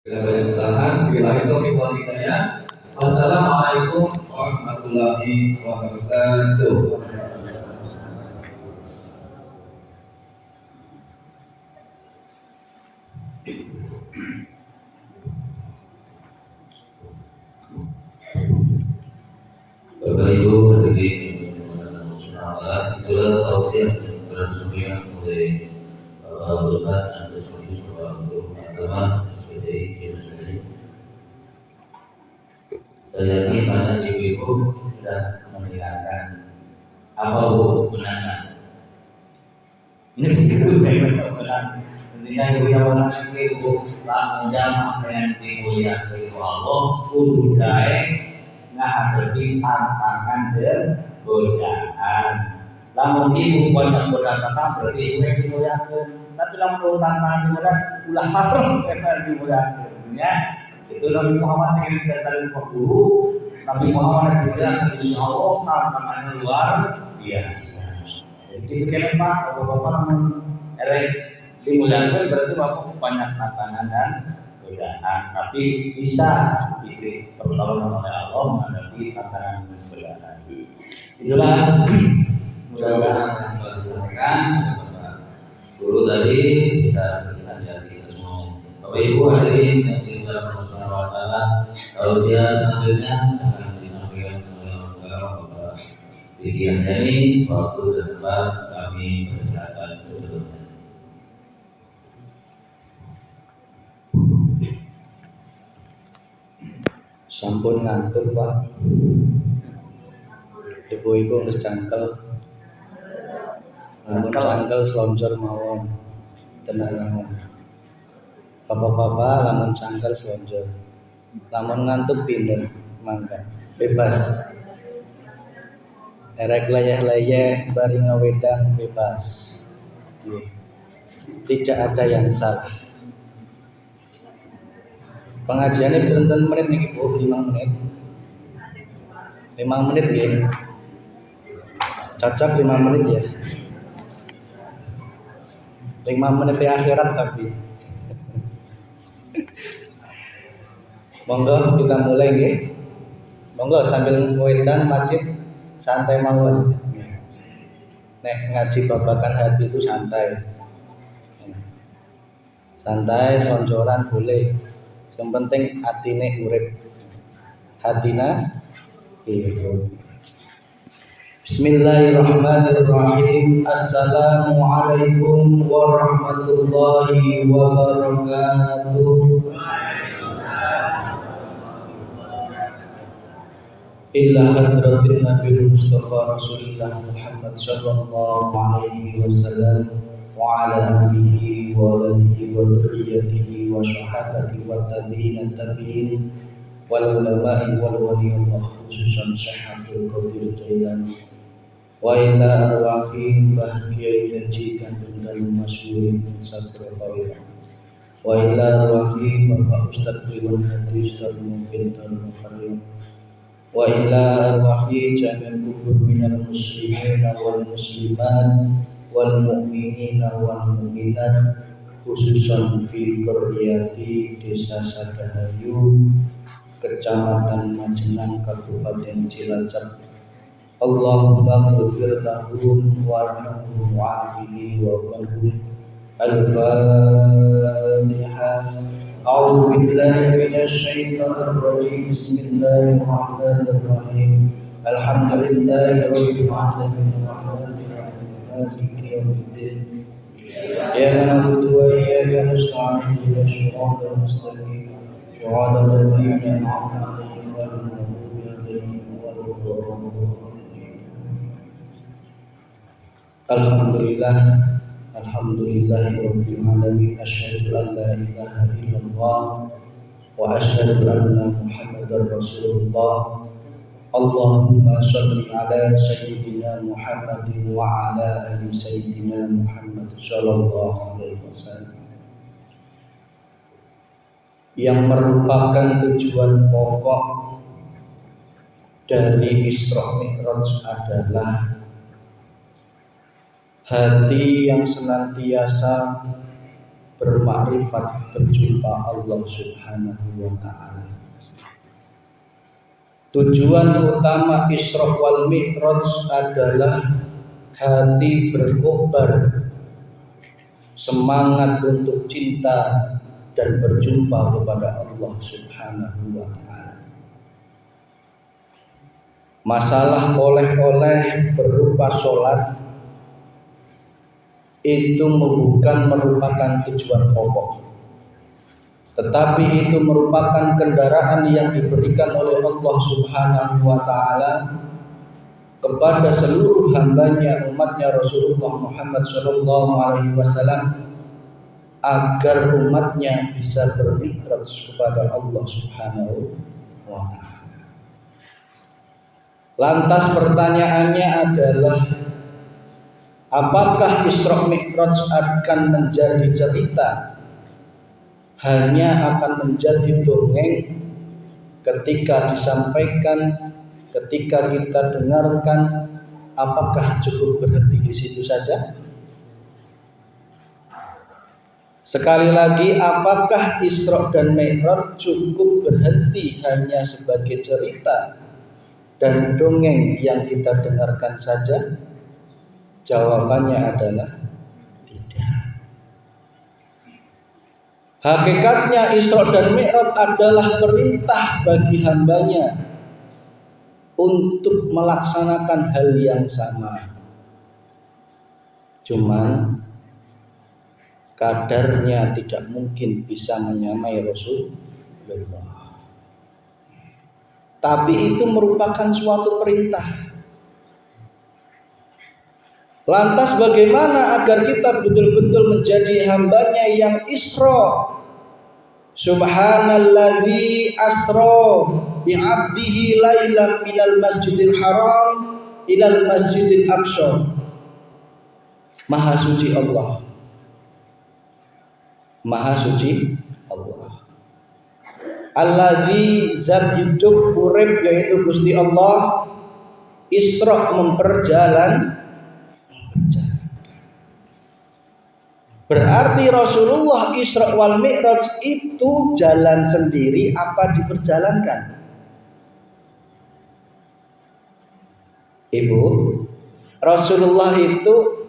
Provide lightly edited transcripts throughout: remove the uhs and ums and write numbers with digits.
Bila banyak kesalahan, bila itu hidayah. Wassalamualaikum warahmatullahi wabarakatuh. Bapak Ibu hadirin itulah tausiah bersumpah oleh Bapak Ustaz dan Sekretaris Agama SPDI. Saya yakin pada ibu-ibu sudah mendengarkan apa gunanya. Ini sedikit dari perkenalan. Intinya ibu yang mengenai ibu lanjang apa yang dimuliakan oleh Allah budaya menghadapi tantangan dan godaan. Lamun ibu banyak godaan berarti ibu yang dimuliakan. Tapi lamun tantangan godaan ulah haram karena dimuliakan. Ya, itu Nabi Muhammad yang dikatakan guru. Nabi Muhammad bilang insya Allah tantangannya luar biasa. Jadi kenapa bapak-bapak namun dimuliakan berarti bapak banyak tantangan dan godaan, tapi bisa diberi pertolongan oleh Allah menghadapi tantangan godaan. Itulah mudah-mudahan yang telah disampaikan guru tadi bisa jadi semua. Bapak Ibu hadirin yang dimuliakan Allah Subhanahu wa taala, tausiah selanjutnya akan disampaikan oleh Bapak Diki Anjani. Waktu dan tempat kami persilakan sebelumnya. Sampun ngantuk Pak. Ibu-ibu wis cangkel. Namun cangkel selonjor mawon. Tenang. Bapak-bapak lamun cangkel selonjor. Lamun ngantuk pinter mangga. Bebas. Erek layah-layah bari ngawedang bebas. Tidak ada yang salah. Pengajiannya berapa menit nih Bu? 5 menit. 5 menit ya. Cocok 5 menit ya. 5 menit di akhirat tapi. Monggo kita mulai nggih. Monggo sambil wedan masjid santai mawon. Nek ngaji babakan hati itu santai. Santai, sonjoran boleh. Yang penting hatine urip. Hatina hidup. Bismillahirrahmanirrahim. Assalamualaikum warahmatullahi wabarakatuh. Illa hadratin Nabi Mustafa Rasulullah Muhammad sallallahu alaihi wasallam wa ala alihi wa alihi wa dzurriyyatihi wa sahabatihi wa tabi'in wal ulama'i wal waliyullah khususan Syekhatul Qadir Jailani wa ila arwahi bahagia yajikan dan masyhur sabra qawira wa ila arwahi Bapak Ustaz Iwan Hadis dan mungkin termukarrim wa ila arwahi jami'al kubur minal muslimin wal muslimat wal mu'minina wal mu'minat khususan di Koryati Desa Sadahayu Kecamatan Majenang Kabupaten Cilacap. Allahumma ghfir lahum warhamhum wa'afihi wa qahum. Al-Fatihah. A'udzu billahi minasy syaithanir rajim. Bismillahirrahmanirrahim. Alhamdulillahi rabbil alamin. Maliki yaumiddin. Iyyaka na'budu wa iyyaka nasta'in. Ihdinas siratal mustaqim. Shiratal ladzina an'amta 'alaihim ghairil maghdubi 'alaihim waladdallin. Alhamdulillah. Alhamdulillahirabbil alamin. Asyhadu an la ilaha illallah wa asyhadu anna Muhammadar Rasulullah. Allahumma shalli ala sayyidina Muhammadin wa ala ali sayyidina Muhammad sallallahu alaihi wasallam. Yang merupakan tujuan pokok dari Isra Mi'raj adalah hati yang senantiasa bermakrifat berjumpa Allah Subhanahu wa ta'ala. Tujuan utama Isra wal Mi'raj adalah hati berkobar, semangat untuk cinta dan berjumpa kepada Allah Subhanahu wa ta'ala. Masalah oleh-oleh berupa sholat itu bukan merupakan tujuan pokok, tetapi itu merupakan kendaraan yang diberikan oleh Allah Subhanahu wa ta'ala kepada seluruh hambanya, umatnya Rasulullah Muhammad SAW, agar umatnya bisa bermi'raj kepada Allah Subhanahu wa ta'ala. Lantas pertanyaannya adalah, apakah Isra Mi'raj akan menjadi cerita, hanya akan menjadi dongeng ketika disampaikan, ketika kita dengarkan, apakah cukup berhenti di situ saja? Sekali lagi, apakah Isra dan Mi'raj cukup berhenti hanya sebagai cerita dan dongeng yang kita dengarkan saja? Jawabannya adalah tidak. Hakikatnya Isra dan Mi'raj adalah perintah bagi hambanya untuk melaksanakan hal yang sama. Cuman kadarnya tidak mungkin bisa menyamai Rasulullah. Tapi itu merupakan suatu perintah. Lantas bagaimana agar kita betul-betul menjadi hambanya yang Isra? Subhanalladzi asra bi'abdihi lailan minal masjidil haram ilal masjidil aqsa. Maha suci Allah. Maha suci Allah. Alladzi zat hidup urip yaitu Gusti Allah. Isra memperjalan. Berarti Rasulullah Isra wal Mi'raj itu jalan sendiri apa diperjalankan? Ibu, Rasulullah itu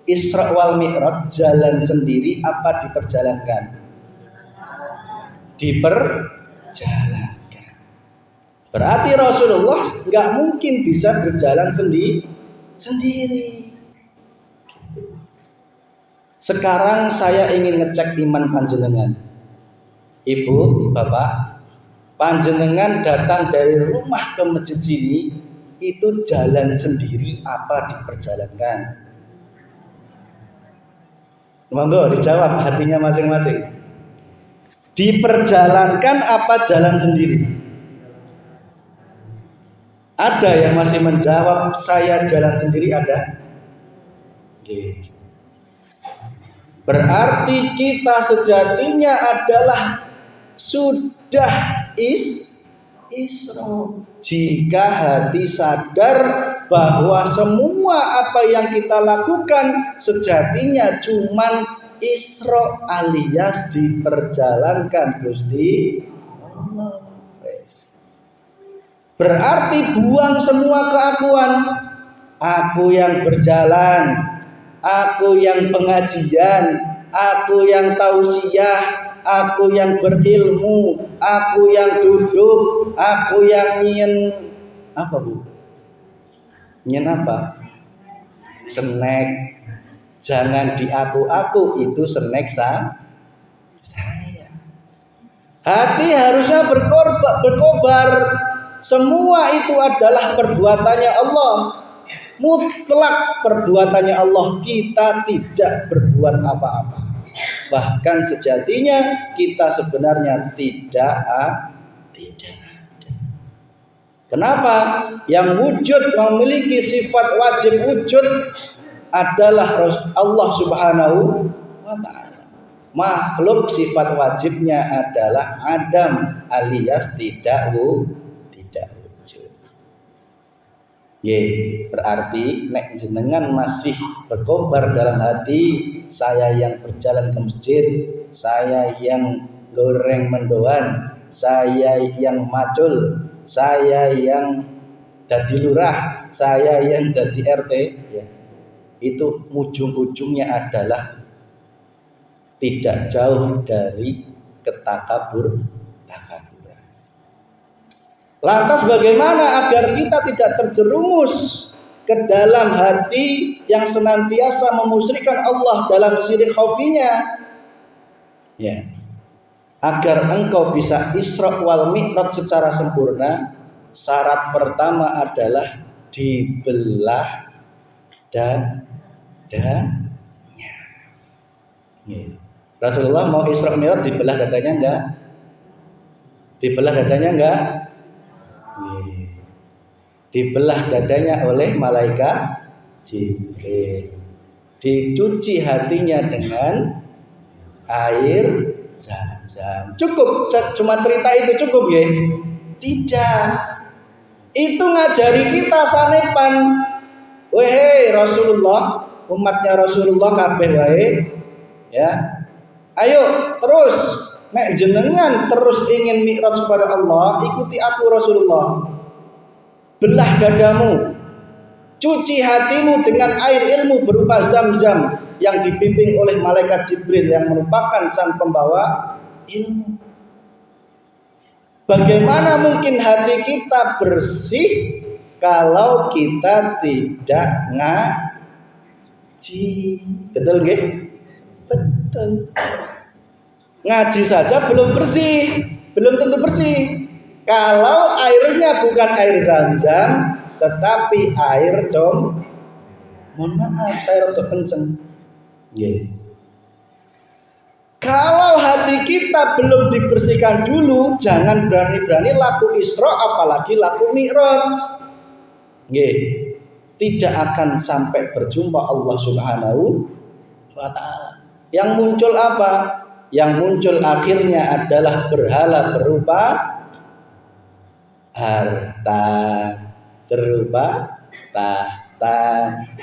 Isra wal Mi'raj jalan sendiri apa diperjalankan? Diperjalankan. Berarti Rasulullah nggak mungkin bisa berjalan sendiri. Sekarang saya ingin ngecek iman panjenengan. Ibu, bapak, panjenengan datang dari rumah ke masjid sini itu jalan sendiri apa diperjalankan? Monggo dijawab hatinya masing-masing. Diperjalankan apa jalan sendiri? Ada yang masih menjawab saya jalan sendiri, ada? Oke. Berarti kita sejatinya adalah sudah Isra. Jika hati sadar bahwa semua apa yang kita lakukan sejatinya cuman Isra alias diperjalankan Gusti Allah. Berarti buang semua keakuan. Aku yang berjalan, aku yang pengajian, aku yang tausiah, aku yang berilmu, aku yang duduk, aku yang nyen apa bu? Nyen apa? Snack. Jangan di aku itu snack saya. Hati harusnya berkobar. Semua itu adalah perbuatannya Allah. Mutlak perbuatannya Allah, kita tidak berbuat apa-apa. Bahkan sejatinya kita sebenarnya tidak ada. Kenapa? Yang wujud memiliki sifat wajib wujud adalah Allah Subhanahu wa ta'ala. Makhluk sifat wajibnya adalah Adam alias tidak wujud. Berarti nek jenengan masih berkobar dalam hati, saya yang berjalan ke masjid, saya yang goreng mendoan, saya yang macul, saya yang jadi lurah, saya yang jadi RT, ya, itu ujung-ujungnya adalah tidak jauh dari ketakaburan. Lantas bagaimana agar kita tidak terjerumus ke dalam hati yang senantiasa memusyrikan Allah dalam syirik khafinya? Ya. Agar engkau bisa Isra wal Mi'raj secara sempurna, syarat pertama adalah dibelah dadanya. Ya. Rasulullah mau Isra Mi'raj dibelah dadanya enggak? Dibelah dadanya enggak? Dibelah dadanya oleh malaikat Jibril, dicuci hatinya dengan air zam-zam. Cukup cuma cerita itu cukup ya? Tidak. Itu ngajari kita sanepan. Wahai Rasulullah, umatnya Rasulullah kabeh wae, ya. Ayo terus, nek jenengan terus ingin mi'raj kepada Allah, ikuti aku Rasulullah. Belah dadamu, cuci hatimu dengan air ilmu berupa zam-zam yang dibimbing oleh malaikat Jibril yang merupakan sang pembawa ilmu. Bagaimana mungkin hati kita bersih kalau kita tidak ngaji? Betul nggih? Betul. Ngaji saja belum bersih, belum tentu bersih. Kalau airnya bukan air zam-zam, tetapi air mohon maaf, saya rada kenceng. Kalau hati kita belum dibersihkan dulu, jangan berani-berani laku Isra, apalagi laku Mi'raj. Tidak akan sampai berjumpa Allah Subhanahu wa Ta'ala. Yang muncul apa? Yang muncul akhirnya adalah berhala berupa harta, berupa tahta,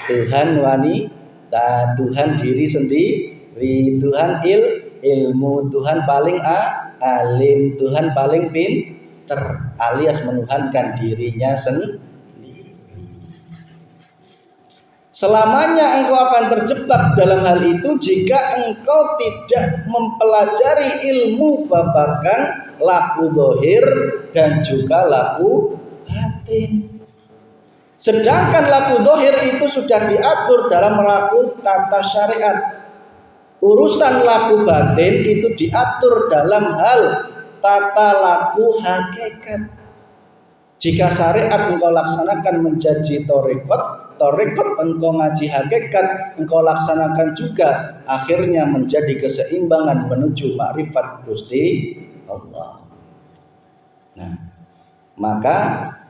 Tuhan wanita, Tuhan diri sendiri, Tuhan ilmu, Tuhan paling alim, Tuhan paling pinter, alias menuhankan dirinya sendiri. Selamanya engkau akan terjebak dalam hal itu jika engkau tidak mempelajari ilmu babakan laku zahir dan juga laku batin. Sedangkan laku zahir itu sudah diatur dalam laku tata syariat. Urusan laku batin itu diatur dalam hal tata laku hakikat. Jika syariat engkau laksanakan menjadi Torikot engkau ngaji hakikat, engkau laksanakan juga, akhirnya menjadi keseimbangan menuju makrifat Gusti Allah. Nah, maka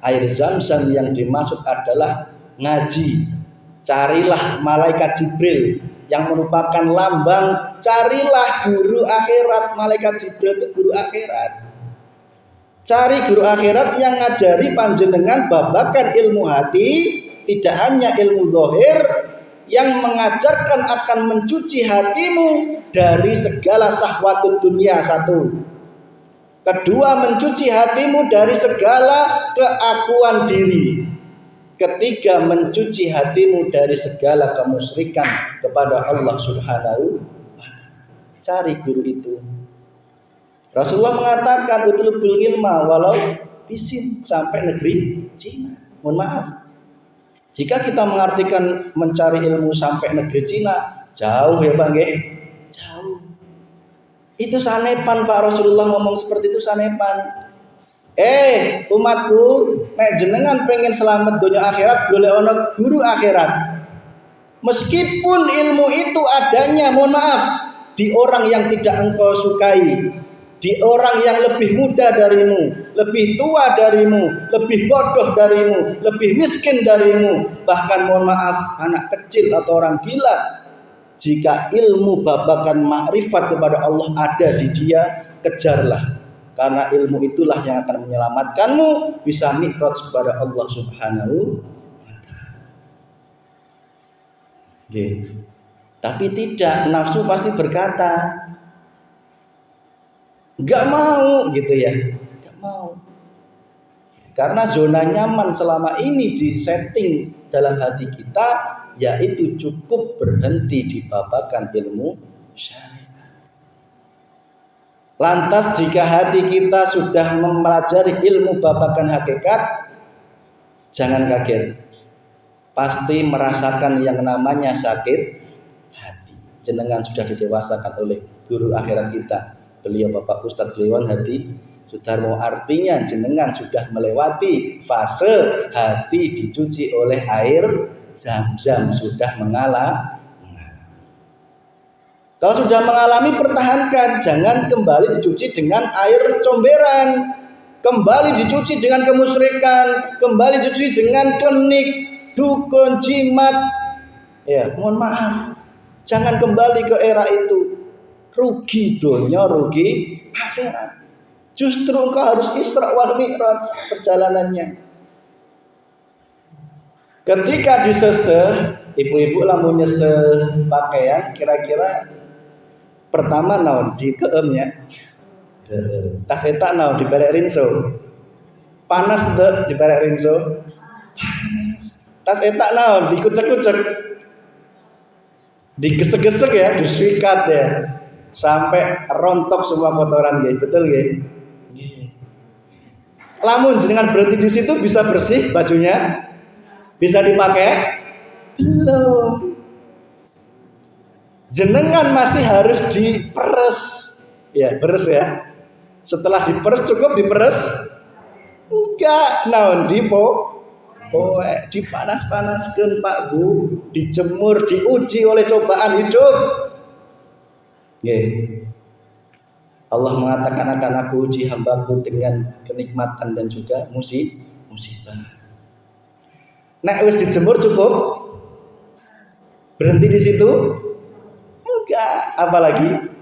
air zam-zam yang dimaksud adalah ngaji. Carilah malaikat Jibril yang merupakan lambang, carilah guru akhirat. Malaikat Jibril itu guru akhirat. Cari guru akhirat yang ngajari panjenengan babakan ilmu hati, tidak hanya ilmu zahir, yang mengajarkan akan mencuci hatimu dari segala syahwat dunia, satu. Kedua, mencuci hatimu dari segala keakuan diri. Ketiga, mencuci hatimu dari segala kemusyrikan kepada Allah Subhanahu wa Ta'ala. Cari guru itu. Rasulullah mengatakan utlubul ilma walau bisin, sampai negeri Cina. Mohon maaf, jika kita mengartikan mencari ilmu sampai negeri Cina, jauh ya Bang, jauh. Itu sanepan Pak, Rasulullah ngomong seperti itu sanepan. Umatku, nek jenengan pengen selamat dunia akhirat, golek ono guru akhirat. Meskipun ilmu itu adanya, mohon maaf, di orang yang tidak engkau sukai, di orang yang lebih muda darimu, lebih tua darimu, lebih bodoh darimu, lebih miskin darimu, bahkan mohon maaf anak kecil atau orang gila, jika ilmu babakan makrifat kepada Allah ada di dia, kejarlah, karena ilmu itulah yang akan menyelamatkanmu bisa mi'raj kepada Allah Subhanahu wa Tapi tidak, nafsu pasti berkata nggak mau gitu ya, nggak mau. Karena zona nyaman selama ini disetting dalam hati kita, yaitu cukup berhenti di babakan ilmu syariat. Lantas jika hati kita sudah mempelajari ilmu babakan hakikat, jangan kaget, pasti merasakan yang namanya sakit hati. Jenengan sudah didewasakan oleh guru akhirat kita, beliau Bapak Ustadz Kliwon Hadi Sudarmo. Artinya jenengan sudah melewati fase hati dicuci oleh air Zam-Zam, sudah mengalah. Kalau sudah mengalami, pertahankan, jangan kembali dicuci dengan air comberan, kembali dicuci dengan kemusyrikan, kembali dicuci dengan klinik, dukun, jimat. Ya, mohon maaf, jangan kembali ke era itu. Rugi dunia, rugi akhirat. Justru engkau harus Isra wal Mi'raj perjalanannya. Ketika diseseh, ibu-ibu lamun nyeseh pakaian, kira-kira pertama naon di keemnya, tas eta naon diberek rinso, panas deh diberek rinso, panas. Tas eta naon dikucek-kucek, digesek-gesek ya, disikat ya, sampai rontok semua kotoran gitu, betul ya? Lamun jenengan berhenti di situ, bisa bersih bajunya, bisa dipakai? Belum. Jenengan masih harus diperes, ya peres ya. Setelah diperes, cukup diperes? Enggak, naon dipanas-panaskan Pak Bu, dijemur, diuji oleh cobaan hidup. Allah mengatakan akan aku uji hambaku dengan kenikmatan dan juga musibah. Nek wis dijemur cukup? Berhenti di situ? Enggak, apalagi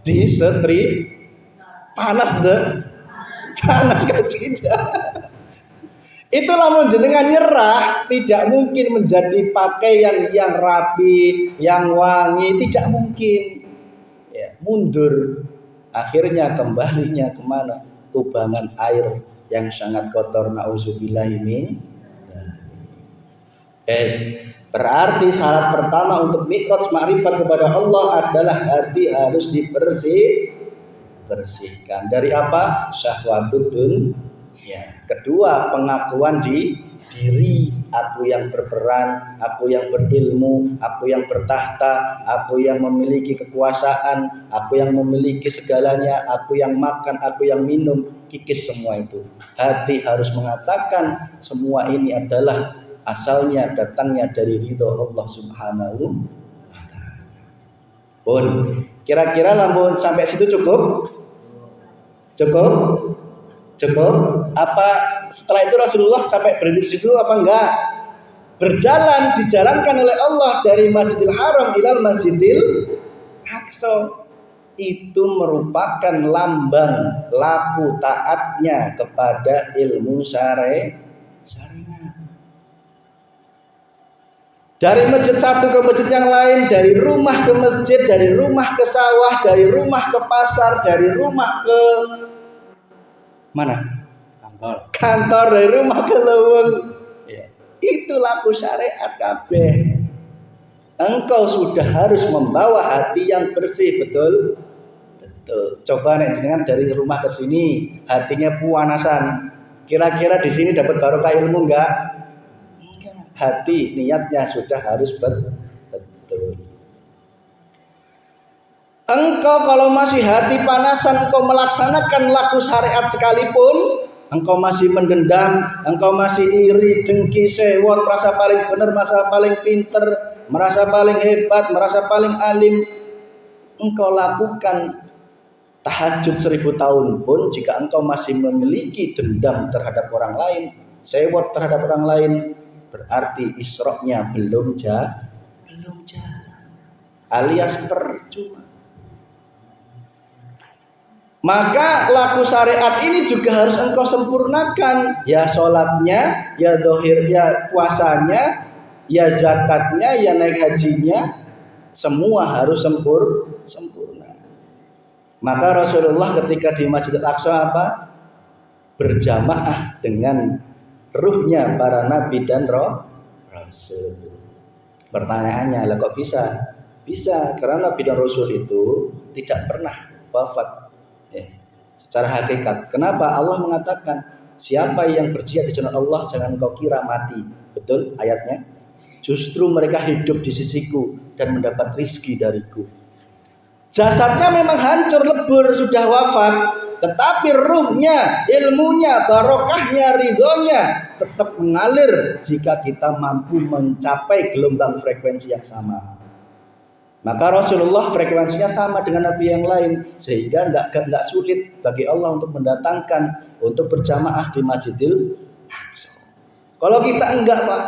disetri, panas kan tidak. Itu lamun jenengan nyerah, tidak mungkin menjadi pakaian yang rapi, yang wangi, tidak mungkin. Ya, mundur, akhirnya kembalinya kemana? Kubangan air yang sangat kotor. Nauzubillahi min. Berarti syarat pertama untuk mi'raj ma'rifat kepada Allah adalah hati harus dibersihkan dari apa? Syahwatud dunya. Kedua, pengakuan di diri, aku yang berperan, aku yang berilmu, aku yang bertahta, aku yang memiliki kekuasaan, aku yang memiliki segalanya, aku yang makan, aku yang minum, kikis semua itu. Hati harus mengatakan semua ini adalah asalnya datangnya dari ridho Allah Subhanahu wa ta'ala. Pun kira-kira lamun sampai situ cukup? Apa setelah itu Rasulullah sampai berhenti di situ apa enggak? Berjalan, dijalankan oleh Allah dari Masjidil Haram ila Masjidil Aqsa. Itu merupakan lambang laku taatnya kepada ilmu syariat. Dari masjid satu ke masjid yang lain, dari rumah ke masjid, dari rumah ke sawah, dari rumah ke pasar, dari rumah ke mana? Kantor, dari rumah ke leweng. Ya. Itu laku syariat kabeh. Engkau sudah harus membawa hati yang bersih, betul? Betul. Coba nek jenengan dari rumah ke sini, hatinya puanasan. Kira-kira di sini dapat barokah ilmu enggak? Hati niatnya sudah harus betul. Engkau kalau masih hati panasan, engkau melaksanakan laku syariat sekalipun, engkau masih mendendam, engkau masih iri, dengki, sewot, merasa paling benar, merasa paling pinter, merasa paling hebat, merasa paling alim, engkau lakukan tahajud 1000 tahun pun, jika engkau masih memiliki dendam terhadap orang lain, sewot terhadap orang lain, berarti isroknya belum jalan, alias percuma. Maka laku syariat ini juga harus engkau sempurnakan, ya sholatnya, ya dohir, ya puasanya, ya zakatnya, ya naik hajinya, semua harus sempurna. Maka Rasulullah ketika di Masjidil Aqsa apa? Berjamaah dengan ruhnya para nabi dan rasul. Pertanyaannya, lah kok bisa? Bisa, karena nabi dan rasul itu tidak pernah wafat. Secara hakikat. Kenapa? Allah mengatakan, siapa yang berjihad di jalan Allah jangan kau kira mati. Betul ayatnya? Justru mereka hidup di sisiku dan mendapat rizki dariku. Jasadnya memang hancur lebur, sudah wafat, tetapi ruhnya, ilmunya, barokahnya, ridhonya tetap mengalir jika kita mampu mencapai gelombang frekuensi yang sama. Maka Rasulullah frekuensinya sama dengan nabi yang lain, sehingga enggak sulit bagi Allah untuk mendatangkan untuk berjamaah di Masjidil Aqsa. Kalau kita enggak, Pak,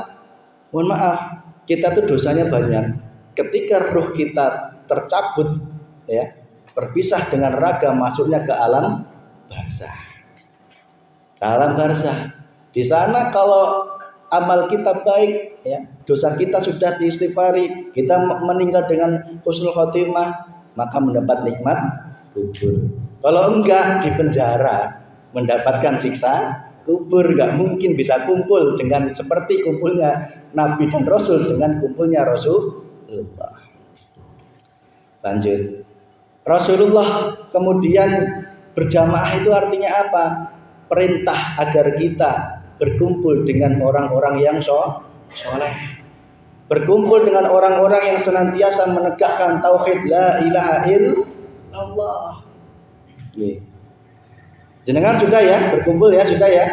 mohon maaf, kita tuh dosanya banyak. Ketika ruh kita tercabut, ya, berpisah dengan raga, masuknya ke alam barzah. Alam barzah. Di sana kalau amal kita baik, ya, dosa kita sudah diistighfari, kita meninggal dengan husnul khotimah, maka mendapat nikmat kubur. Kalau enggak, di penjara, mendapatkan siksa kubur. Enggak mungkin bisa kumpul dengan seperti kumpulnya nabi dan rasul dengan kumpulnya Rasulullah. Lanjut. Rasulullah kemudian berjamaah itu artinya apa? Perintah agar kita berkumpul dengan orang-orang yang soleh, berkumpul dengan orang-orang yang senantiasa menegakkan tauhid la ilaha illallah. Jenengan sudah ya berkumpul ya, sudah ya,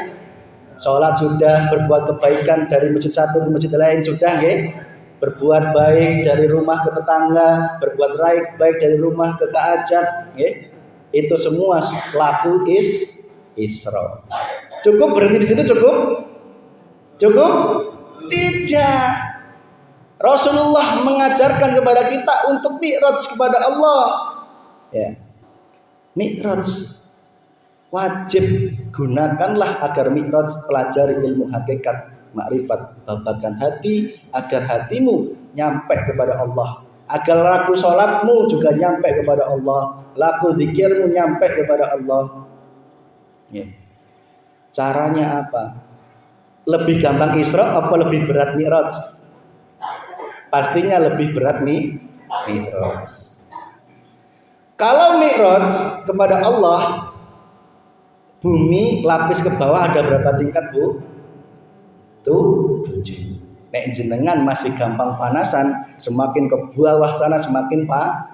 sholat sudah, berbuat kebaikan dari masjid satu ke masjid lain sudah, nggih. Berbuat baik dari rumah ke tetangga, berbuat baik dari rumah ke keajat, nggih. Itu semua laku Isra. Cukup berhenti di situ, cukup? Cukup? Tidak. Rasulullah mengajarkan kepada kita untuk mi'raj kepada Allah. Ya. Mi'raj wajib gunakanlah agar mi'raj pelajari ilmu hakikat, makrifat, babakan hati agar hatimu nyampe kepada Allah. Agar laku sholatmu juga nyampe kepada Allah, laku zikirmu nyampe kepada Allah. Ya. Caranya apa? Lebih gampang Isra apa lebih berat Mi'raj? Pastinya lebih berat Mi'raj. Kalau Mi'raj kepada Allah, bumi lapis ke bawah ada berapa tingkat, Bu? 7. Nek jenengan masih gampang panasan, semakin ke bawah sana semakin panas.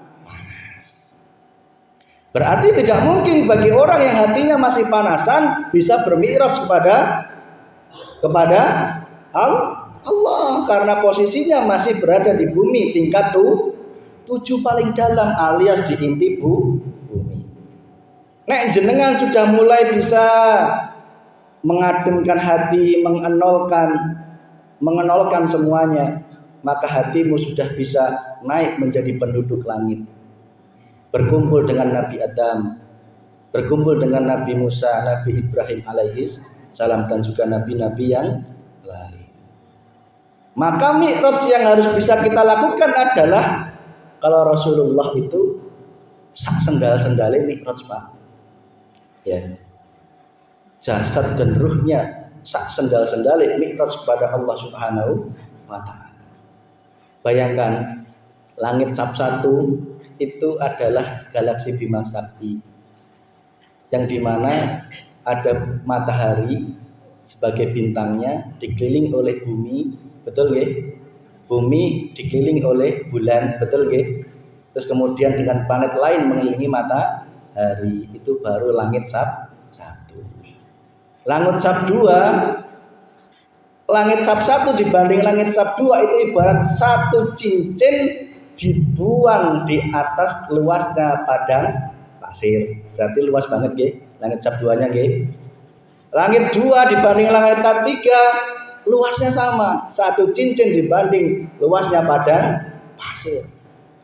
Berarti tidak mungkin bagi orang yang hatinya masih panasan bisa bermi'raj kepada Allah, karena posisinya masih berada di bumi tingkat 7 paling dalam alias di inti bumi. Nek jenengan sudah mulai bisa mengademkan hati, mengenolkan semuanya, maka hatimu sudah bisa naik menjadi penduduk langit. Berkumpul dengan Nabi Adam, berkumpul dengan Nabi Musa, Nabi Ibrahim alaihis salam, dan juga nabi-nabi yang lain. Maka mi'raj yang harus bisa kita lakukan adalah, kalau Rasulullah itu sak sendal-sendale mi'raj, Pak. Ya. Jasad dan ruhnya sak sendal-sendale mi'raj kepada Allah Subhanahu wa taala. Bayangkan, langit Sab 1 itu adalah galaksi Bima Sakti, yang dimana ada matahari sebagai bintangnya, dikelilingi oleh bumi, betul nggih? Bumi dikelilingi oleh bulan, betul nggih? Terus kemudian dengan planet lain mengelilingi matahari, itu baru langit Sab 1. Langit Sab 2, langit Sab 1 dibanding langit Sab 2 itu ibarat satu cincin dibuang di atas luasnya padang pasir. Berarti luas banget nggih, langit Sab 2-nya nggih. Langit 2 dibanding langit 3 luasnya sama, satu cincin dibanding luasnya padang pasir.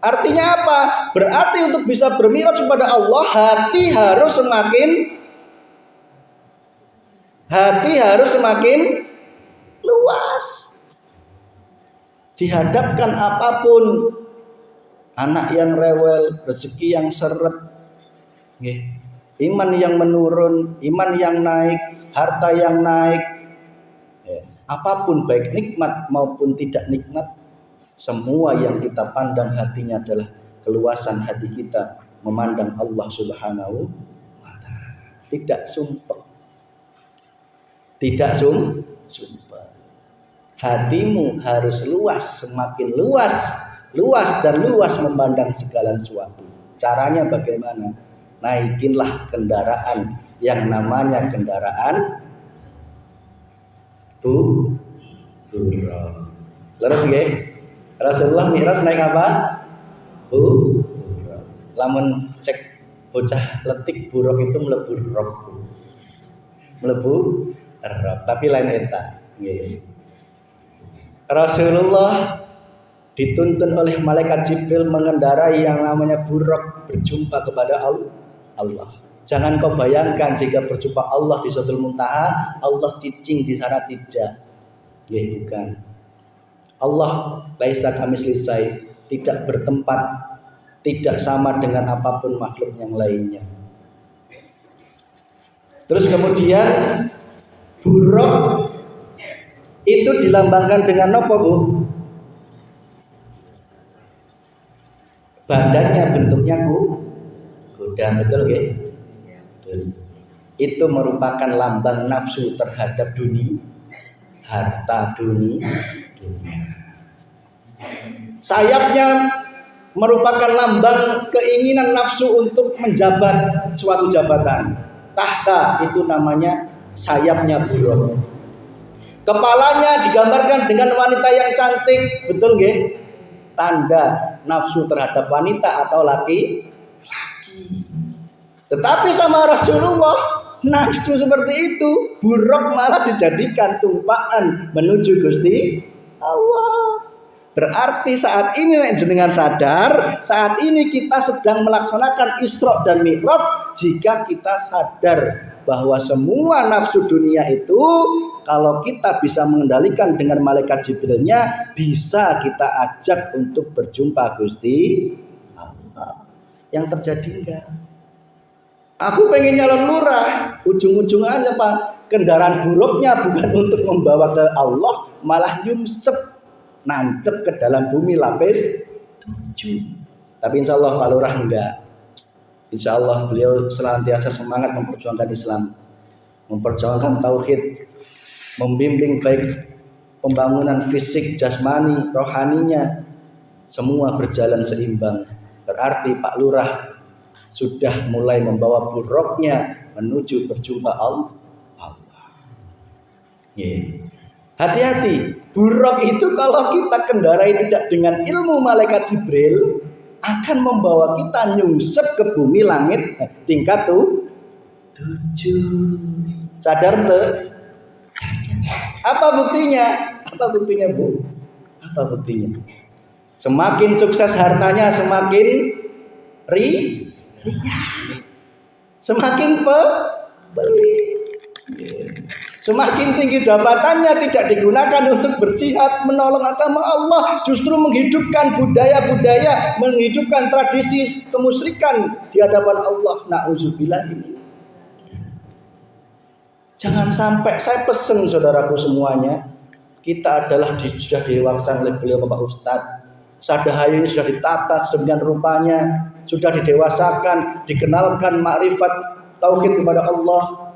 Artinya apa? Berarti untuk bisa bermi'raj kepada Allah, hati harus semakin luas. dihadapkan apapun, anak yang rewel, rezeki yang seret, iman yang menurun, iman yang naik, harta yang naik, apapun baik nikmat maupun tidak nikmat, semua yang kita pandang hatinya adalah keluasan hati kita memandang Allah Subhanahu wa Ta'ala. Tidak sumpah. Tidak sumpah. Hatimu harus luas, semakin luas dan luas memandang segala sesuatu. Caranya bagaimana? Naikinlah kendaraan yang namanya kendaraan buruk. Leres nggih? Rasulullah Mi'raj naik apa? Buruk. Lamun cek bocah letik buruk itu mlebu rok. Tapi lain eta. Nggih. Rasulullah dituntun oleh malaikat Jibril mengendarai yang namanya buruk berjumpa kepada Allah. Jangan kau bayangkan jika berjumpa Allah di Sidratul Muntaha, Allah cicing di sana, tidak. Ya, bukan. Allah laisa kamitslisai, tidak bertempat, tidak sama dengan apapun makhluk yang lainnya. Terus kemudian buruk itu dilambangkan dengan apa, Bu? Badannya bentuknya kuda, betul nggih? Itu merupakan lambang nafsu terhadap dunia, harta dunia. Sayapnya merupakan lambang keinginan nafsu untuk menjabat suatu jabatan. Tahta itu namanya sayapnya buruk. Kepalanya digambarkan dengan wanita yang cantik, betul nggih? Tanda nafsu terhadap wanita atau laki. Tetapi sama Rasulullah, nafsu seperti itu buruk malah dijadikan tumpaan menuju Gusti Allah. Berarti saat ini jenengan sadar, saat ini kita sedang melaksanakan Isra dan Mi'raj. Jika kita sadar bahwa semua nafsu dunia itu, kalau kita bisa mengendalikan dengan malaikat Jibrilnya, bisa kita ajak untuk berjumpa Gusti Allah. Yang terjadi enggak? Aku pengen nyalon lurah, ujung-ujungannya Pak, kendaraan buruknya bukan untuk membawa ke Allah, malah nyumsep, nancep ke dalam bumi lapis 7. Tapi insya Allah Pak Lurah enggak. Insya Allah beliau senantiasa semangat memperjuangkan Islam, memperjuangkan tauhid, membimbing baik pembangunan fisik, jasmani, rohaninya, semua berjalan seimbang. Berarti Pak Lurah sudah mulai membawa buruknya menuju berjumpa Allah. Hati-hati, buruk itu kalau kita kendarai tidak dengan ilmu malaikat Jibril, akan membawa kita nyungsep ke bumi langit tingkat 7. Sadar tuh? Apa buktinya? Apa buktinya, Bu? Apa buktinya? Semakin sukses hartanya, semakin semakin pembeli. Semakin tinggi jabatannya tidak digunakan untuk berjihad menolong agama Allah, justru menghidupkan budaya-budaya, menghidupkan tradisi kemusyrikan di hadapan Allah. Na'udzubillah ini. Jangan sampai, saya pesen saudaraku semuanya, kita adalah sudah dewasa oleh beliau Bapak Ustadz. Sadahayu sudah ditata sedemikian rupanya, sudah didewasakan, dikenalkan makrifat tauhid kepada Allah,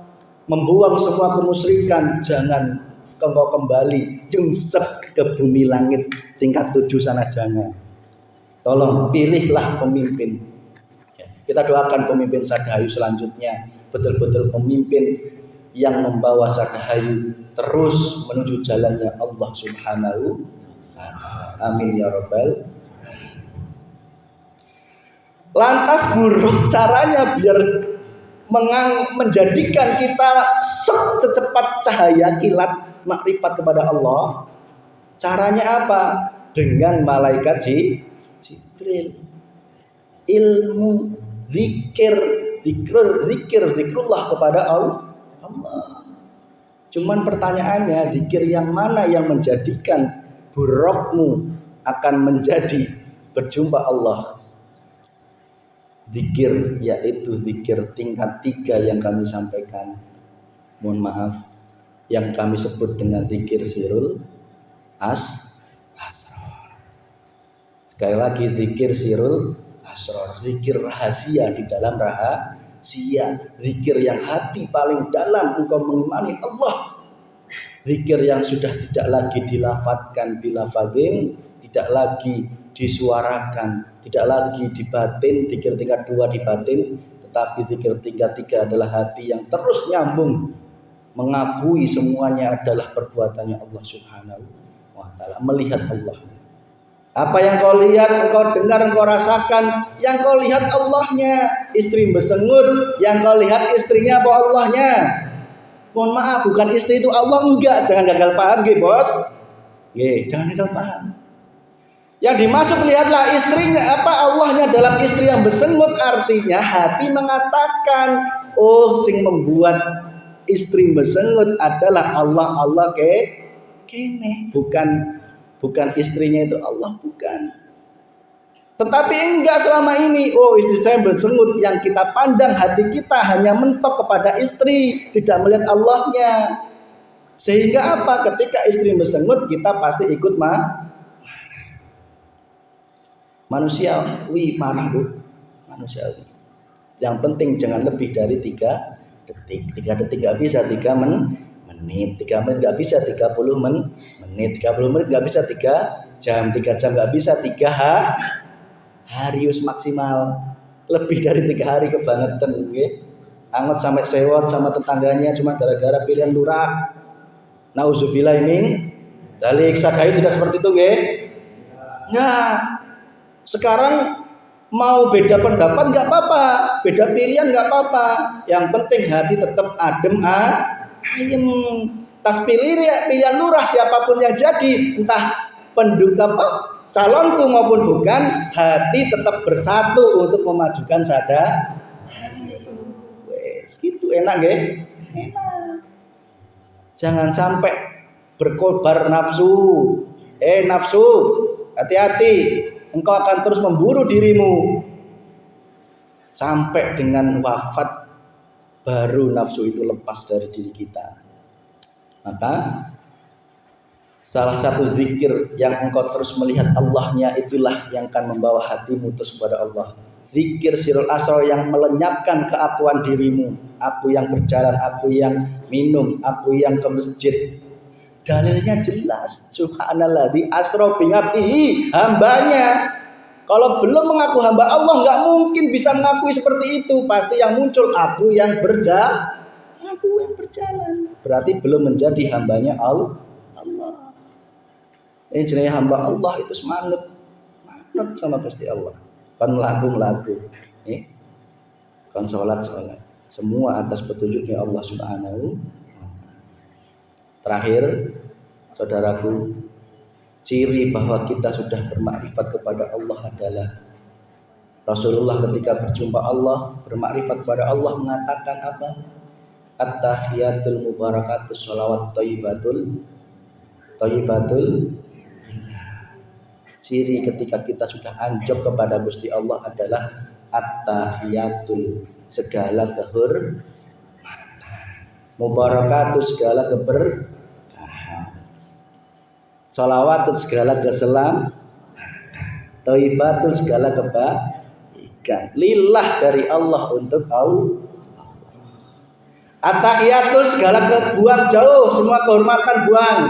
membuang semua kemusyrikan. Jangan kau kembali jungsep ke bumi langit tingkat 7 sana, jangan. Tolong pilihlah pemimpin. Kita doakan pemimpin Sadahayu selanjutnya betul-betul pemimpin yang membawa Sadahayu terus menuju jalannya Allah Subhanahu wa Ta'ala. Amin ya rabbal. Lantas buruk caranya biar menjadikan kita secepat cahaya kilat makrifat kepada Allah. Caranya apa? Dengan malaikat Jibril. Ilmu zikrullah kepada Allah. Cuman pertanyaannya, zikir yang mana yang menjadikan burukmu akan menjadi berjumpa Allah. Zikir, yaitu zikir tingkat 3 yang kami sampaikan. Mohon maaf, yang kami sebut dengan zikir sirul asrar. Sekali lagi, zikir sirul asrar, zikir rahasia di dalam rahasia, zikir yang hati paling dalam engkau mengimani Allah, zikir yang sudah tidak lagi dilafadzkan bilafadzin, tidak lagi disuarakan, tidak lagi di batin, zikir tingkat 2 di batin, tetapi zikir tingkat 3 adalah hati yang terus nyambung mengakui semuanya adalah perbuatannya Allah Subhanahu wa Ta'ala, melihat Allah. Apa yang kau lihat, engkau dengar, engkau rasakan, yang kau lihat Allahnya. Istri bersengut, yang kau lihat istrinya apa Allahnya? Mohon maaf, bukan istri itu Allah, enggak. Jangan gagal paham, nggih, Bos. Nggih, jangan gagal paham. Yang dimaksud lihatlah istrinya apa Allahnya dalam istri yang bersengut, artinya hati mengatakan, oh, sing membuat istri bersengut adalah Allah kene, bukan istrinya itu Allah, bukan. Tetapi enggak selama ini, oh istri saya bersengut, yang kita pandang hati kita hanya mentok kepada istri, tidak melihat Allahnya. Sehingga apa? Ketika istri bersengut, kita pasti ikut marah. Manusiawi marah, Bu. Manusiawi. Yang penting jangan lebih dari 3 detik. 3 detik nggak bisa, 3 menit, 3 menit nggak bisa, 30 menit, 30 menit nggak bisa, 3 jam, 3 jam nggak bisa, 3 hari maksimal. Lebih dari 3 hari kebangetan, okay? Angot sampai sewot sama tetangganya cuma gara-gara pilihan lurah. Nauzubillah min dzalik. Sadai tidak seperti itu, nggih? Nggak. Sekarang mau beda pendapat nggak apa-apa, beda pilihan nggak apa-apa. Yang penting hati tetap adem ayem. Tas pilihan lurah siapapun yang jadi, entah calonku maupun bukan, hati tetap bersatu untuk memajukan wes gitu, enak nggih? Enak. Jangan sampai berkobar nafsu. Nafsu, hati-hati. Engkau akan terus memburu dirimu sampai dengan wafat baru nafsu itu lepas dari diri kita. Maka salah satu zikir yang engkau terus melihat Allahnya itulah yang akan membawa hatimu terus kepada Allah. Zikir sirul asrar yang melenyapkan keakuan dirimu. Aku yang berjalan, aku yang minum, aku yang ke masjid. Dalilnya jelas, subhanalladzi asra bi abdihi, hambanya. Kalau belum mengaku hamba Allah, nggak mungkin bisa mengakui seperti itu. Pasti yang muncul aku yang berjalan. Berarti belum menjadi hambanya Allah. Ini jenis hamba Allah itu semangat sama Gusti Allah. Kan melaku, kan sholat. Semua atas petunjuknya Allah Subhanahu. Terakhir, saudaraku, ciri bahwa kita sudah bermakrifat kepada Allah adalah Rasulullah ketika berjumpa Allah, bermakrifat kepada Allah mengatakan apa? At-tahiyatul mubarakatus sholawat thayyibatul. Ciri ketika kita sudah anjab kepada Gusti Allah adalah at-tahiyatul, segala kehormatan, mubarakatus, segala keberkahan, sholawat segala keselamatan, thayyibatul, segala kebaikan, lillah dari Allah untuk Allah. At-tahiyatul, segala kebuang jauh, semua kehormatan buang.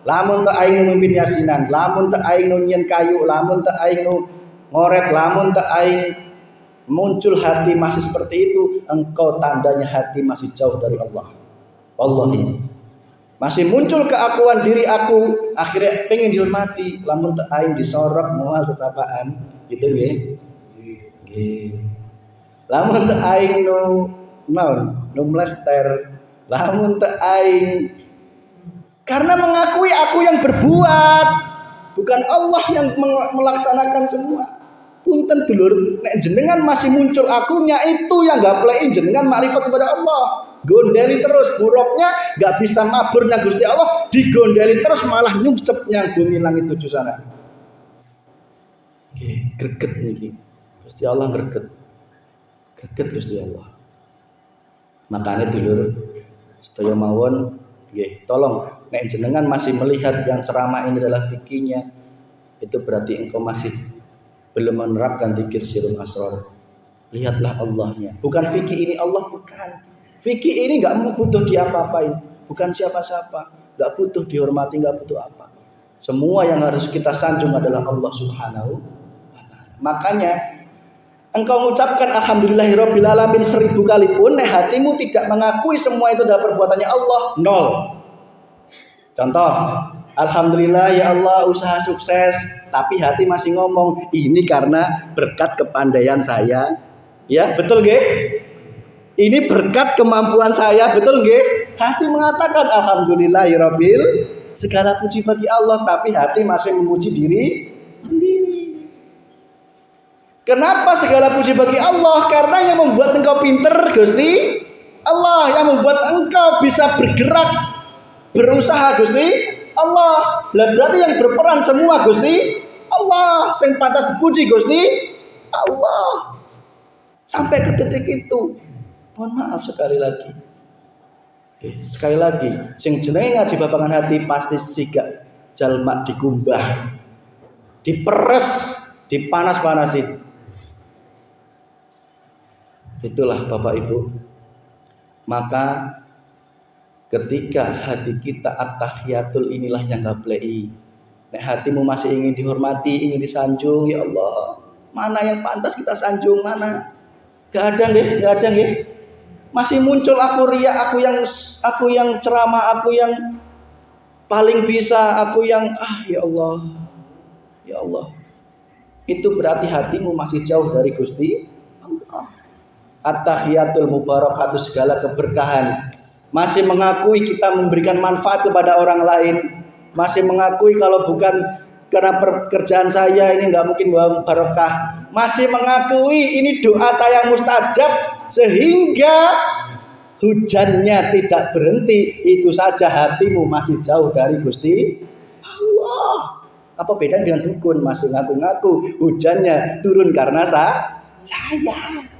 Lamun tak aing mimpin yasinan, lamun tak aing nyen kayu, lamun tak aing ngoret, lamun tak aing muncul hati masih seperti itu, engkau tandanya hati masih jauh dari Allah. Wallahi. Masih muncul keakuan diri aku, akhirnya pengen dihormati, lamun tak aing disorok moal sesapaan, gitu nggih. Lamun tak aing no mlester, lamun tak aing, karena mengakui aku yang berbuat, bukan Allah yang melaksanakan semua. Punten dulur, nek jenengan masih muncul akunya, itu yang gaplein jenengan makrifat kepada Allah. Gondeli terus, buruknya gak bisa maburnya Gusti Allah, digondeli terus malah nyungsep yang bumi langit tujuh sana. Greget niki. Gusti Allah greget. Greget Gusti Allah. Makanya dulur sedaya mawon nggih, tolong nek jenengan masih melihat yang ceramah ini adalah fikihnya, itu berarti engkau masih belum menerapkan dzikir sirrul asrar. Lihatlah Allahnya. Bukan fikih ini Allah, bukan. Fikih ini enggak butuh diapa-apain, bukan siapa-siapa, enggak butuh dihormati, enggak butuh apa. Semua yang harus kita sanjung adalah Allah Subhanahu wa taala. Makanya engkau mengucapkan alhamdulillahirabbil alamin 1000 kali pun hatimu tidak mengakui semua itu adalah perbuatannya Allah, nol. Contoh, alhamdulillah ya Allah usaha sukses, tapi hati masih ngomong ini karena berkat kepandaian saya. Ya, betul nggih? Ini berkat kemampuan saya, betul nggih? Hati mengatakan alhamdulillahirabbil, segala puji bagi Allah, tapi hati masih memuji diri sendiri. Kenapa segala puji bagi Allah? Karena yang membuat engkau pinter Gusti Allah, yang membuat engkau bisa bergerak, berusaha Gusti Allah. Lah berarti yang berperan semua Gusti Allah, yang pantas dipuji Gusti Allah. Sampai ke titik itu. Mohon maaf sekali lagi. Sekali lagi, sing jenenge ngaji babangan hati pasti sigak jalma dikumbah, diperes, dipanas-panasin. Itulah Bapak Ibu. Maka ketika hati kita at-tahiyatul inilah yang gablei. Nek hatimu masih ingin dihormati, ingin disanjung, ya Allah, mana yang pantas kita sanjung, mana? Gak ada nggih. Masih muncul aku riya, aku yang ceramah, aku yang paling bisa, aku yang ya Allah. Itu berarti hatimu masih jauh dari Gusti Allah. At-tahiyatul mubarakatuh, segala keberkahan. Masih mengakui kita memberikan manfaat kepada orang lain. Masih mengakui kalau bukan karena pekerjaan saya ini nggak mungkin barokah. Masih mengakui ini doa saya mustajab sehingga hujannya tidak berhenti. Itu saja hatimu masih jauh dari Gusti Allah. Apa beda dengan dukun? Masih ngaku-ngaku hujannya turun karena saya.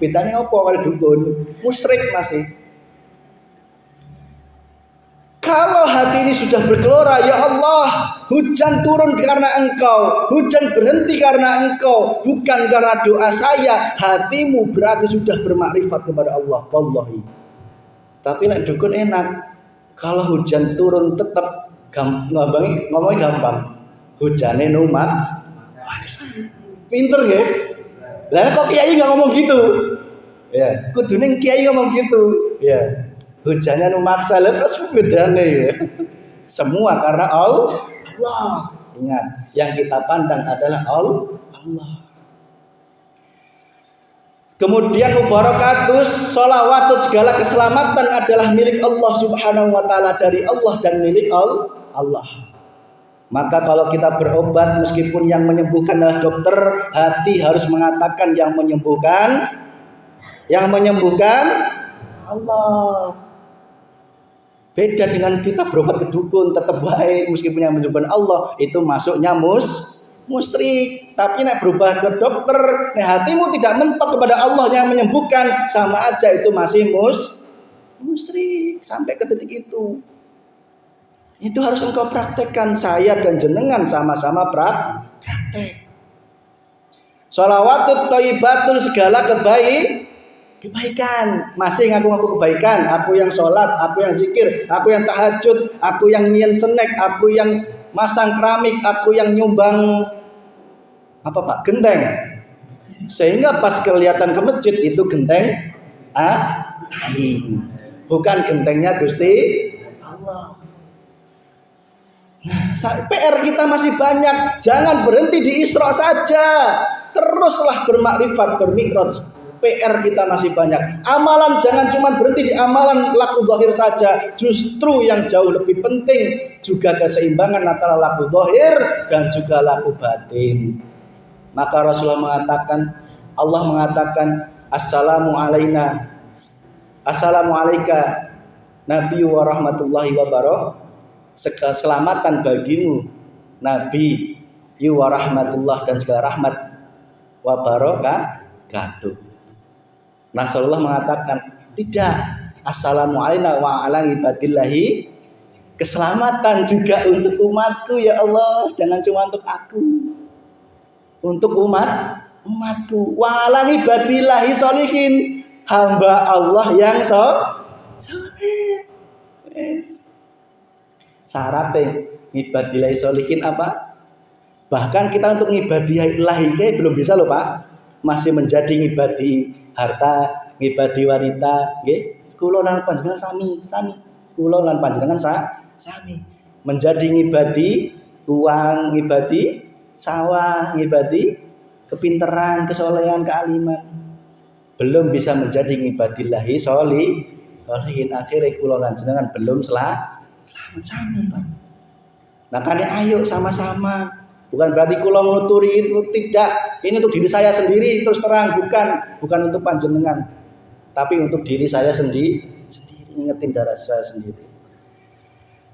Bedanya apa kalau dukun? Musyrik masih. Kalau hati ini sudah bergelora, ya Allah, hujan turun karena Engkau, hujan berhenti karena Engkau, bukan karena doa saya. Hatimu berarti sudah bermakrifat kepada Allah. Wallahi. Tapi nek dukun enak. Kalau hujan turun tetap ngomongnya gampang. Hujane numat. Pinter ya? Lah kok kiai nggak ngomong gitu? Ya, kudune kiai ngomong gitu. Ya. Hujannya numaksa, terus bedane ya. Semua karena Allah. Ingat, yang kita pandang adalah Allah. Kemudian mubarakatus, sholawatut, segala keselamatan adalah milik Allah Subhanahu wa taala, dari Allah dan milik Allah. Maka kalau kita berobat, meskipun yang menyembuhkan adalah dokter, hati harus mengatakan yang menyembuhkan Allah. Beda dengan kita berobat ke dukun, tetap baik meskipun yang menyembuhkan Allah, itu masuknya musyrik. Tapi nek berubah ke dokter, nek hatimu tidak mentok kepada Allah yang menyembuhkan, sama aja itu masih musyrik. Sampai ke titik itu. Itu harus engkau praktekkan, saya dan jenengan sama-sama praktek. Sholawatut thayyibatul, segala kebaikan, masih ngaku-ngaku kebaikan. Aku yang sholat, aku yang zikir, aku yang tahajud, aku yang nyian snack, aku yang masang keramik, aku yang nyumbang genteng. Sehingga pas kelihatan ke masjid itu genteng bukan gentengnya Gusti Allah. Nah, PR kita masih banyak. Jangan berhenti di Isra saja, teruslah bermakrifat, bermi'raj. PR kita masih banyak. Amalan jangan cuma berhenti di amalan laku zahir saja. Justru yang jauh lebih penting juga keseimbangan antara laku zahir dan juga laku batin. Maka Rasulullah Allah mengatakan assalamu alaina, assalamu alaika Nabi wa rahmatullahi wa barakatuh. Keselamatan bagimu Nabi wa rahmatullah dan segala rahmat wabarakatuh. Rasulullah mengatakan, tidak, assalamualaikum wa ala ibadillahi, keselamatan juga untuk umatku ya Allah, jangan cuma untuk aku, untuk umatku. Wa ala ibadillahi sholihin, hamba Allah yang soleh. Syaratnya ibadillahi sholihin apa? Bahkan kita untuk ngibadillahi belum bisa loh Pak, masih menjadi ngibadi harta, ngibadi wanita, nggih. Kula lan panjenengan sami. Kula lan panjenengan sami. Menjadi ngibadi uang, ngibadi sawah, ngibadi kepinteran, kesolehan, kealiman. Belum bisa menjadi ngibadillahi sholihin. Akhirnya kula lan jenengan belum selamat sami, Pak. Makanya ayo sama-sama. Bukan berarti kula ngluturi itu, tidak. Ini untuk diri saya sendiri terus terang, bukan untuk panjenengan. Tapi untuk diri saya sendiri, ingetin darah saya sendiri.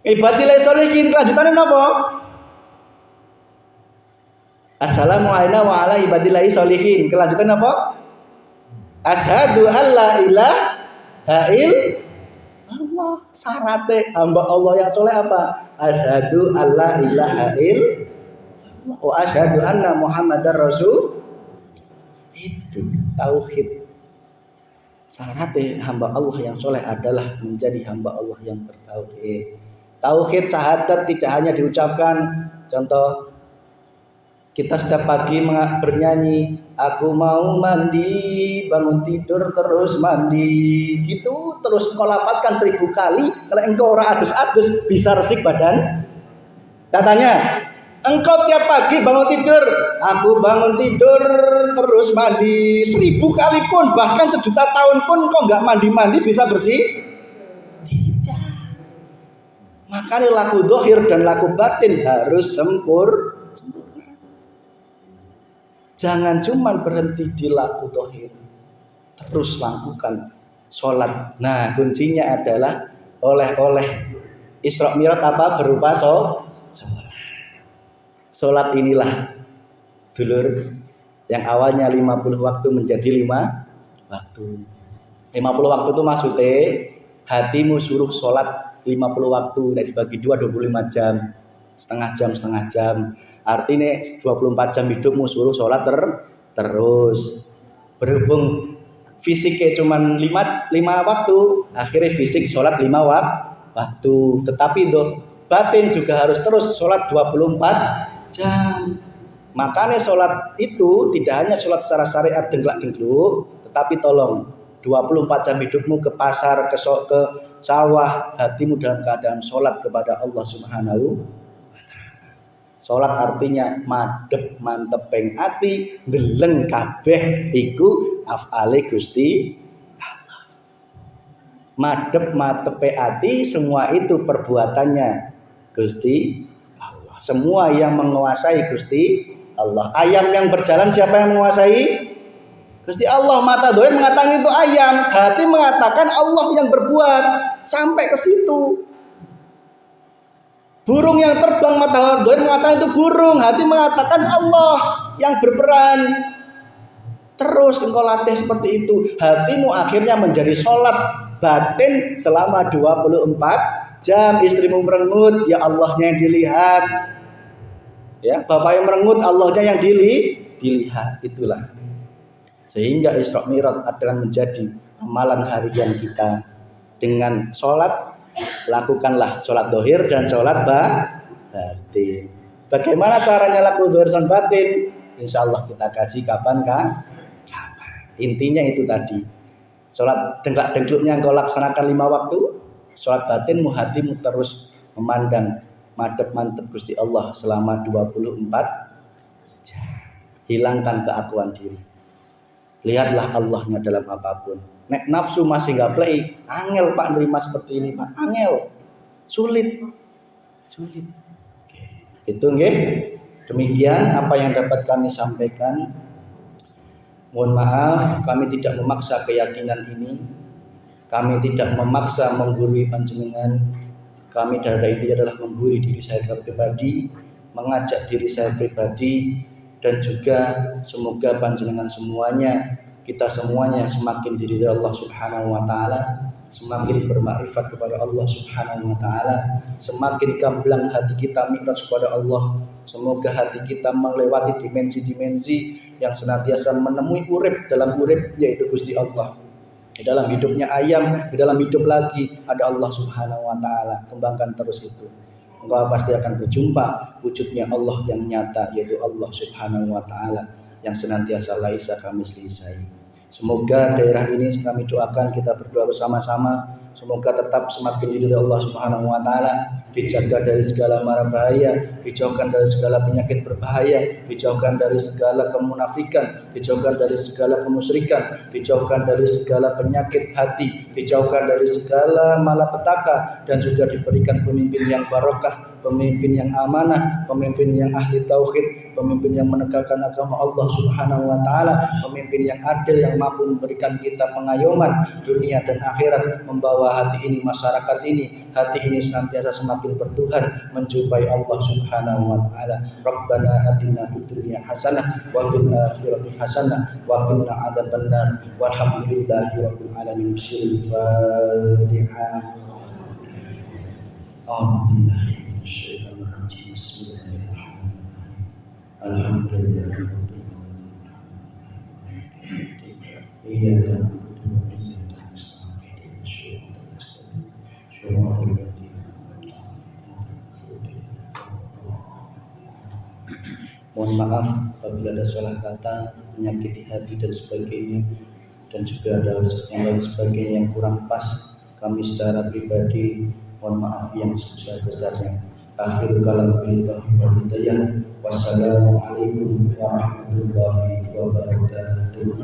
Ibadillahi sholihin kelanjutannya napa? Assalamualaikum wa ala ibadillahi sholihin. Kelanjutannya apa? Asyhadu alla ilaha illallah. Syaratnya hamba Allah yang soleh apa? Asyhadu alla ilaha illallah wa asyhadu anna Muhammadar Rasul. Itu tauhid. Syaratnya hamba Allah yang soleh adalah menjadi hamba Allah yang bertauhid. Tauhid syahadat tidak hanya diucapkan. Contoh, kita setiap pagi bernyanyi, aku mau mandi, bangun tidur terus mandi, gitu terus kau lafadzkan 1000 kali. Kalau engkau ora adus-adus bisa resik badan. Katanya, engkau tiap pagi bangun tidur, aku bangun tidur terus mandi 1000 kali pun, bahkan 1.000.000 tahun pun kau nggak mandi-mandi bisa bersih? Tidak. Makanya laku dohir dan laku batin harus sempurna. Jangan cuma berhenti di laku dohir, terus lakukan sholat. Nah, kuncinya adalah oleh Isra Mi'raj apa? Berupa sholat. Sholat inilah dulur yang awalnya 50 waktu menjadi 5 waktu. 50 waktu itu maksudnya hatimu suruh sholat 50 waktu, dari dibagi 2 25 jam, setengah jam. Artinya 24 jam hidupmu suruh sholat terus. Berhubung fisiknya cuma 5 waktu, akhirnya fisik sholat 5 waktu. Tetapi batin juga harus terus sholat 24 jam. Makanya sholat itu tidak hanya sholat secara syariat dengklak-dengkluk, tetapi tolong 24 jam hidupmu ke pasar, ke sawah, hatimu dalam keadaan sholat kepada Allah Subhanahu. Sholat artinya madhep manteping ati, ndeleng kabeh iku af'ale Gusti Allah. Madhep mantepe ati, semua itu perbuatannya Gusti Allah. Semua yang menguasai Gusti Allah. Ayam yang berjalan siapa yang menguasai? Gusti Allah. Mata doyan mengatakan itu ayam, hati mengatakan Allah yang berbuat. Sampai ke situ. Burung yang terbang, mata doyan mengatakan itu burung, hati mengatakan Allah yang berperan. Terus engkau latih seperti itu, hatimu akhirnya menjadi sholat batin selama 24 jam. Istrimu merengut, ya Allahnya yang dilihat. Ya, bapak yang merengut, Allahnya yang dilihat. Itulah. Sehingga Isra Mi'raj adalah menjadi amalan harian kita. Dengan sholat, lakukanlah sholat dohir dan sholat batin. Bagaimana caranya laku dohir dan batin? Insya Allah kita kaji kapan. Intinya itu tadi. Sholat dengklak-dengkluknya engkau laksanakan 5 waktu. Sholat batinmu, hatimu terus memandang madhep-mantep Gusti Allah selama 24 jam. Hilangkan keakuan diri. Lihatlah Allahnya dalam apapun. Nek nafsu masih nggak play, angel Pak nerima seperti ini Pak, angel, sulit. Itu nggih. Demikian apa yang dapat kami sampaikan. Mohon maaf, kami tidak memaksa keyakinan ini, kami tidak memaksa menggurui panjenengan. Kami adalah intinya adalah menggurui diri saya pribadi, mengajak diri saya pribadi dan juga semoga panjenengan semuanya, kita semuanya semakin diridhoi Allah Subhanahu wa taala, semakin bermakrifat kepada Allah Subhanahu wa taala, semakin gamblang hati kita mi'raj kepada Allah. Semoga hati kita melewati dimensi-dimensi yang senantiasa menemui urip dalam urip, yaitu Gusti Allah. Di dalam hidupnya ayam, di dalam hidup lagi ada Allah Subhanahu wa taala. Kembangkan terus itu. Engkau pasti akan berjumpa wujudnya Allah yang nyata, yaitu Allah Subhanahu wa taala yang senantiasa laisa kamitslihi. Semoga daerah ini kami doakan, kita berdoa bersama-sama, semoga tetap semakin diridhoi Allah Subhanahu wa taala, dijaga dari segala mara bahaya, dijauhkan dari segala penyakit berbahaya, dijauhkan dari segala kemunafikan, dijauhkan dari segala kemusyrikan, dijauhkan dari segala penyakit hati, dijauhkan dari segala malapetaka, dan juga diberikan pemimpin yang barokah, pemimpin yang amanah, pemimpin yang ahli tauhid, pemimpin yang menegakkan agama Allah Subhanahu wa taala, pemimpin yang adil yang mampu memberikan kita pengayoman dunia dan akhirat, membawa hati ini, masyarakat ini, hati ini senantiasa semakin bertuhan, menjumpai Allah Subhanahu wa taala. Rabbana atina fid dunya hasanah wa fil akhirati hasanah wa qina adzabannar. Walhamdulillahi rabbil alamin. Al-Fatihah. Alhamdulillah. Iyyaka na'budu wa iyyaka nasta'in. Mohon maaf apabila ada salah kata, menyakiti hati dan sebagainya, dan juga ada yang lain sebagainya yang kurang pas. Kami secara pribadi mohon maaf yang sebesar-besarnya. Akhir kalam billahi wal hidayah. Wassalamualaikum warahmatullahi wabarakatuh.